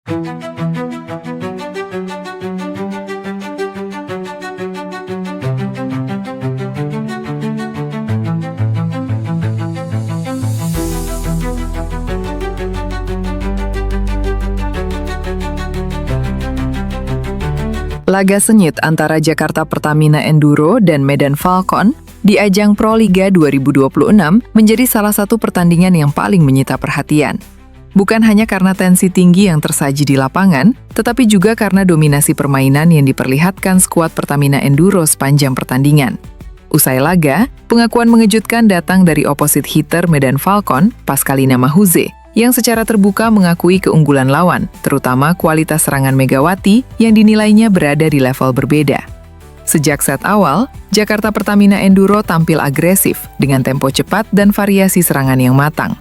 Laga sengit antara Jakarta Pertamina Enduro dan Medan Falcon di ajang Proliga 2026 menjadi salah satu pertandingan yang paling menyita perhatian. Bukan hanya karena tensi tinggi yang tersaji di lapangan, tetapi juga karena dominasi permainan yang diperlihatkan skuad Pertamina Enduro sepanjang pertandingan. Usai laga, pengakuan mengejutkan datang dari opposite hitter Medan Falcon, Pascalina Mahuze, yang secara terbuka mengakui keunggulan lawan, terutama kualitas serangan Megawati yang dinilainya berada di level berbeda. Sejak set awal, Jakarta Pertamina Enduro tampil agresif dengan tempo cepat dan variasi serangan yang matang.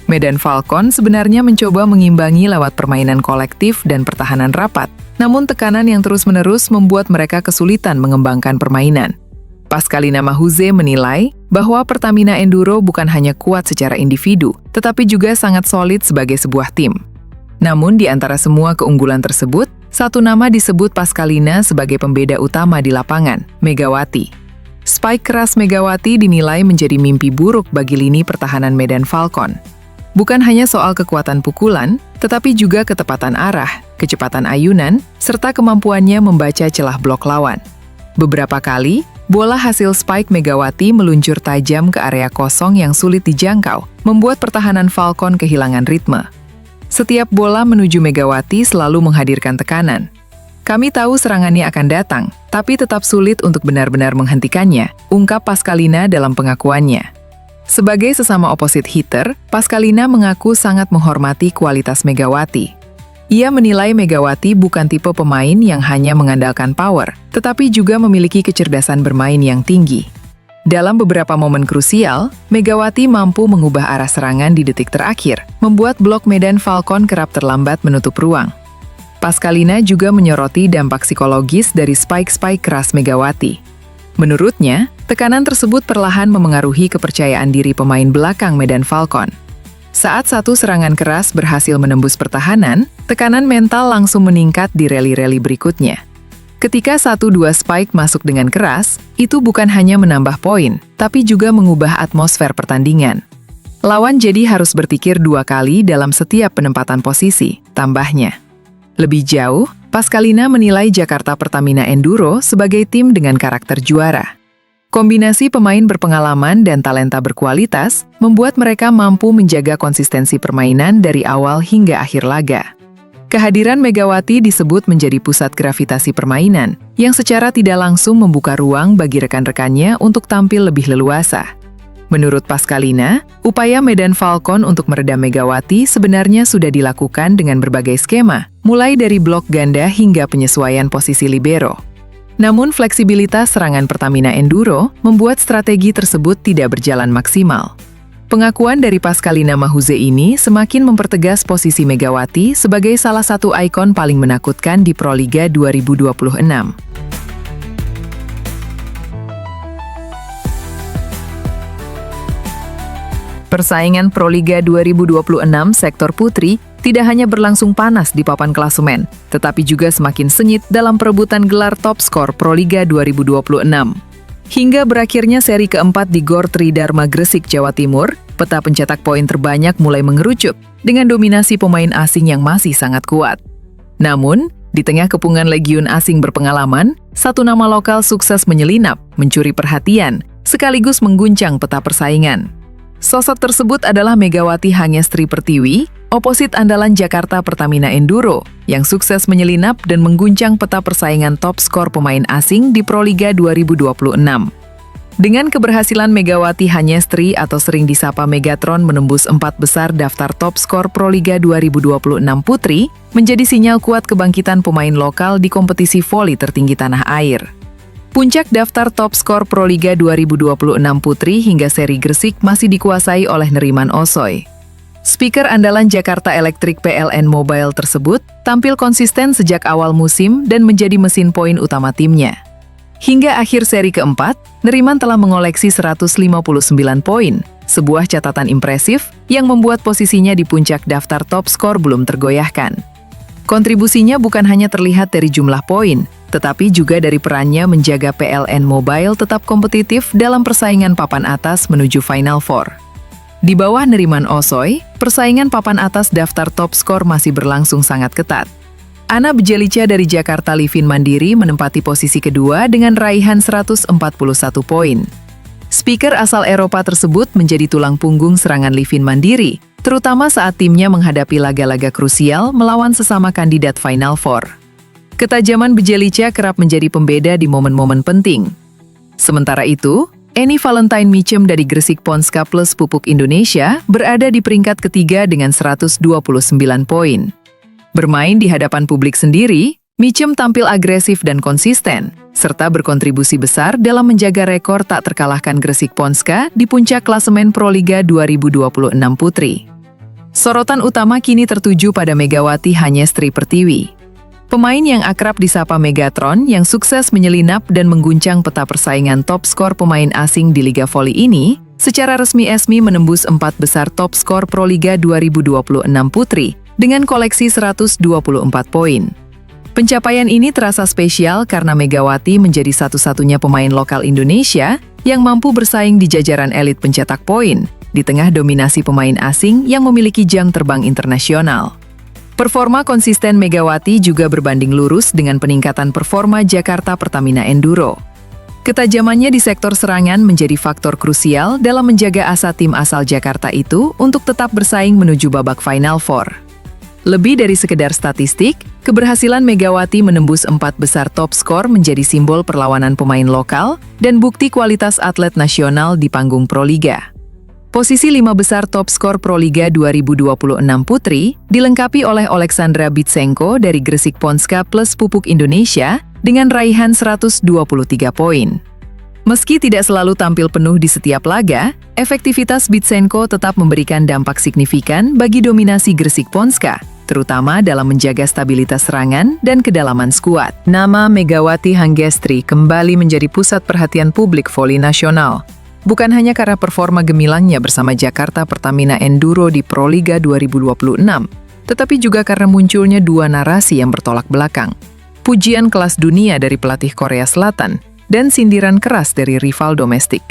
Medan Falcon sebenarnya mencoba mengimbangi lewat permainan kolektif dan pertahanan rapat, namun tekanan yang terus-menerus membuat mereka kesulitan mengembangkan permainan. Pascalina Mahuze menilai bahwa Pertamina Enduro bukan hanya kuat secara individu, tetapi juga sangat solid sebagai sebuah tim. Namun di antara semua keunggulan tersebut, satu nama disebut Pascalina sebagai pembeda utama di lapangan, Megawati. Spike keras Megawati dinilai menjadi mimpi buruk bagi lini pertahanan Medan Falcon. Bukan hanya soal kekuatan pukulan, tetapi juga ketepatan arah, kecepatan ayunan, serta kemampuannya membaca celah blok lawan. Beberapa kali, bola hasil spike Megawati meluncur tajam ke area kosong yang sulit dijangkau, membuat pertahanan Falcon kehilangan ritme. Setiap bola menuju Megawati selalu menghadirkan tekanan. Kami tahu serangannya akan datang, tapi tetap sulit untuk benar-benar menghentikannya, ungkap Pascalina dalam pengakuannya. Sebagai sesama opposite hitter, Pascalina mengaku sangat menghormati kualitas Megawati. Ia menilai Megawati bukan tipe pemain yang hanya mengandalkan power, tetapi juga memiliki kecerdasan bermain yang tinggi. Dalam beberapa momen krusial, Megawati mampu mengubah arah serangan di detik terakhir, membuat blok Medan Falcon kerap terlambat menutup ruang. Pascalina juga menyoroti dampak psikologis dari spike-spike keras Megawati. Menurutnya, tekanan tersebut perlahan memengaruhi kepercayaan diri pemain belakang Medan Falcon. Saat satu serangan keras berhasil menembus pertahanan, tekanan mental langsung meningkat di rally-rally berikutnya. Ketika 1-2 spike masuk dengan keras, itu bukan hanya menambah poin, tapi juga mengubah atmosfer pertandingan. Lawan jadi harus berpikir 2 kali dalam setiap penempatan posisi, tambahnya. Lebih jauh, Pascalina menilai Jakarta Pertamina Enduro sebagai tim dengan karakter juara. Kombinasi pemain berpengalaman dan talenta berkualitas membuat mereka mampu menjaga konsistensi permainan dari awal hingga akhir laga. Kehadiran Megawati disebut menjadi pusat gravitasi permainan, yang secara tidak langsung membuka ruang bagi rekan-rekannya untuk tampil lebih leluasa. Menurut Pascalina, upaya Medan Falcon untuk meredam Megawati sebenarnya sudah dilakukan dengan berbagai skema, mulai dari blok ganda hingga penyesuaian posisi libero. Namun fleksibilitas serangan Pertamina Enduro membuat strategi tersebut tidak berjalan maksimal. Pengakuan dari Pascalina Mahuze ini semakin mempertegas posisi Megawati sebagai salah satu ikon paling menakutkan di Proliga 2026. Persaingan Proliga 2026 sektor putri tidak hanya berlangsung panas di papan klasemen, tetapi juga semakin sengit dalam perebutan gelar top skor Proliga 2026. Hingga berakhirnya seri keempat di Gor Tridharma Gresik, Jawa Timur, peta pencetak poin terbanyak mulai mengerucut dengan dominasi pemain asing yang masih sangat kuat. Namun, di tengah kepungan legiun asing berpengalaman, satu nama lokal sukses menyelinap, mencuri perhatian, sekaligus mengguncang peta persaingan. Sosok tersebut adalah Megawati Hangestri Pertiwi, oposit andalan Jakarta Pertamina Enduro, yang sukses menyelinap dan mengguncang peta persaingan top skor pemain asing di Proliga 2026. Dengan keberhasilan Megawati Hangestri atau sering disapa Megatron menembus 4 besar daftar top skor Proliga 2026 Putri, menjadi sinyal kuat kebangkitan pemain lokal di kompetisi voli tertinggi tanah air. Puncak daftar top skor Proliga 2026 Putri hingga seri Gresik masih dikuasai oleh Neriman Osoy. Speaker andalan Jakarta Electric PLN Mobile tersebut tampil konsisten sejak awal musim dan menjadi mesin poin utama timnya. Hingga akhir seri keempat, Neriman telah mengoleksi 159 poin, sebuah catatan impresif yang membuat posisinya di puncak daftar top skor belum tergoyahkan. Kontribusinya bukan hanya terlihat dari jumlah poin, tetapi juga dari perannya menjaga PLN Mobile tetap kompetitif dalam persaingan papan atas menuju Final Four. Di bawah Neriman Osoy, persaingan papan atas daftar top skor masih berlangsung sangat ketat. Ana Bjelica dari Jakarta Livin Mandiri menempati posisi kedua dengan raihan 141 poin. Speaker asal Eropa tersebut menjadi tulang punggung serangan Livin Mandiri, terutama saat timnya menghadapi laga-laga krusial melawan sesama kandidat Final Four. Ketajaman Bjelica kerap menjadi pembeda di momen-momen penting. Sementara itu, Eni Valentine Michem dari Gresik Ponska Plus Pupuk Indonesia berada di peringkat ketiga dengan 129 poin. Bermain di hadapan publik sendiri, Michem tampil agresif dan konsisten, serta berkontribusi besar dalam menjaga rekor tak terkalahkan Gresik Ponska di puncak klasemen Proliga 2026 Putri. Sorotan utama kini tertuju pada Megawati Hanyestri Pertiwi. Pemain yang akrab disapa Megatron yang sukses menyelinap dan mengguncang peta persaingan top skor pemain asing di Liga Voli ini, secara resmi menembus 4 besar top skor Proliga 2026 Putri dengan koleksi 124 poin. Pencapaian ini terasa spesial karena Megawati menjadi satu-satunya pemain lokal Indonesia yang mampu bersaing di jajaran elit pencetak poin, di tengah dominasi pemain asing yang memiliki jam terbang internasional. Performa konsisten Megawati juga berbanding lurus dengan peningkatan performa Jakarta Pertamina Enduro. Ketajamannya di sektor serangan menjadi faktor krusial dalam menjaga asa tim asal Jakarta itu untuk tetap bersaing menuju babak Final Four. Lebih dari sekedar statistik, keberhasilan Megawati menembus 4 besar top skor menjadi simbol perlawanan pemain lokal dan bukti kualitas atlet nasional di panggung Proliga. Posisi 5 besar top skor Proliga 2026 Putri dilengkapi oleh Oleksandra Bitsenko dari Gresik Ponska Plus Pupuk Indonesia dengan raihan 123 poin. Meski tidak selalu tampil penuh di setiap laga, efektivitas Bitsenko tetap memberikan dampak signifikan bagi dominasi Gresik Ponska, terutama dalam menjaga stabilitas serangan dan kedalaman skuad. Nama Megawati Hanyestri kembali menjadi pusat perhatian publik voli nasional. Bukan hanya karena performa gemilangnya bersama Jakarta Pertamina Enduro di Proliga 2026, tetapi juga karena munculnya dua narasi yang bertolak belakang. Pujian kelas dunia dari pelatih Korea Selatan dan sindiran keras dari rival domestik.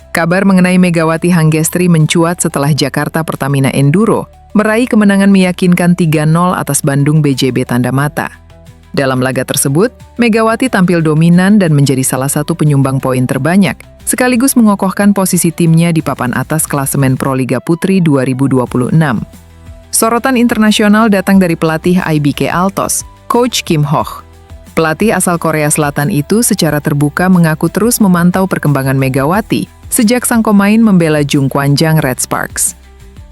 Kabar mengenai Megawati Hanyestri mencuat setelah Jakarta Pertamina Enduro meraih kemenangan meyakinkan 3-0 atas Bandung BJB Tanda Mata. Dalam laga tersebut, Megawati tampil dominan dan menjadi salah satu penyumbang poin terbanyak, sekaligus mengokohkan posisi timnya di papan atas klasemen Proliga Putri 2026. Sorotan internasional datang dari pelatih IBK Altos, Coach Kim Hoch. Pelatih asal Korea Selatan itu secara terbuka mengaku terus memantau perkembangan Megawati sejak sang pemain membela Jungkwanjang Red Sparks.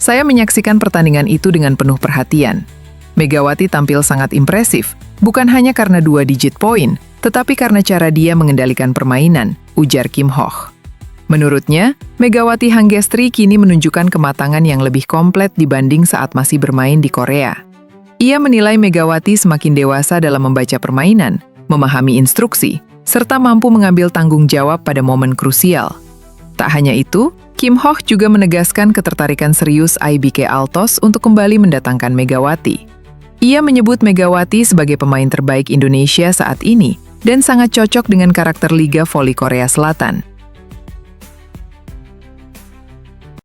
Saya menyaksikan pertandingan itu dengan penuh perhatian. Megawati tampil sangat impresif, bukan hanya karena 2 digit poin, tetapi karena cara dia mengendalikan permainan, ujar Kim Hoch. Menurutnya, Megawati Hanyestri kini menunjukkan kematangan yang lebih komplit dibanding saat masih bermain di Korea. Ia menilai Megawati semakin dewasa dalam membaca permainan, memahami instruksi, serta mampu mengambil tanggung jawab pada momen krusial. Tak hanya itu, Kim Hoch juga menegaskan ketertarikan serius IBK Altos untuk kembali mendatangkan Megawati. Ia menyebut Megawati sebagai pemain terbaik Indonesia saat ini dan sangat cocok dengan karakter Liga Voli Korea Selatan.